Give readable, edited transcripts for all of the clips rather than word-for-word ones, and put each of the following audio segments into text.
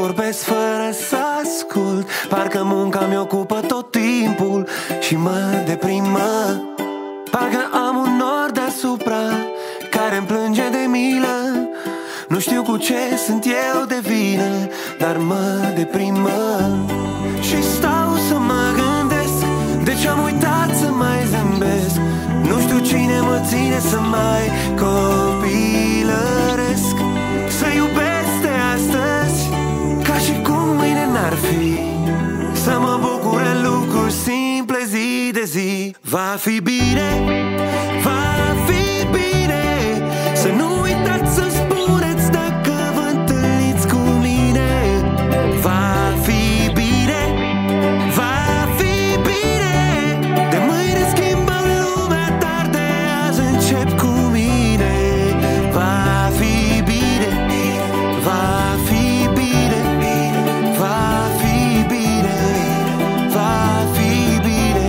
vorbesc fără să ascult. Parcă munca mi-ocupă tot timpul și mă deprimă. Parcă am un nor deasupra care-mi plânge de milă. Nu știu cu ce sunt eu de vină, dar mă deprimă. Și stau să mă gândesc de ce am uitat să mai zâmbesc. Nu știu cine mă ține să mai copilăresc. Să iubesc de astăzi ca și cum mâine n-ar fi. Să mă bucure lucruri simple zi de zi. Va fi bine, va fi bine. Să nu uitați să spuneți dacă vă întâlniți cu mine. Va fi bine, va fi bine. De mâine schimbăm lumea, dar de azi încep cu mine. Va fi bine, va fi bine, va fi bine, va fi bine.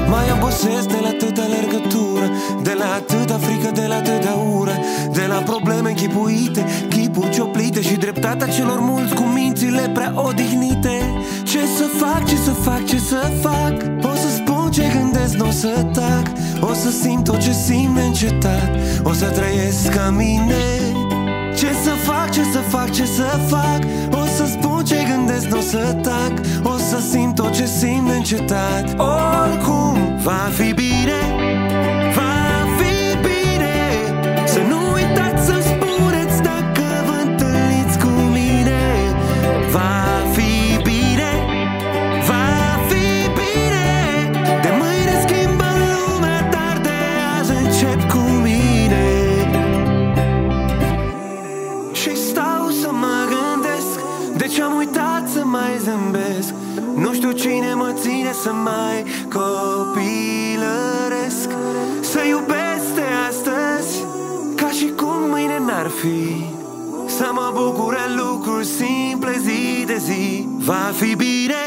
Mai obosesc de la atâta alergătură, de la atâta frică, de la atâta ură, de la probleme închipuite, chipuri cioplite și dreptatea celor mulți cu mințile prea odihnite. Ce să fac, ce să fac, ce să fac? O să spun ce gândesc, n-o să tac. O să simt tot ce simt neîncetat. O să trăiesc ca mine. Ce să fac, ce să fac, ce să fac? O să spun ce gândesc, n-o să tac. O să simt tot ce simt neîncetat. Oricum va fi bine, va fi bine. Să nu uitați să spuneți dacă vă întâlniți cu mine. Va fi bine, va fi bine. De mâine schimbăm lumea, dar de azi încep cu mine. Și stau să mă gândesc de ce am uitat să mai zâmbesc. Nu știu cine mă ține să mai copilăresc. Să iubesc de astăzi ca și cum mâine n-ar fi. Să mă bucure lucruri simple zi de zi. Va fi bine,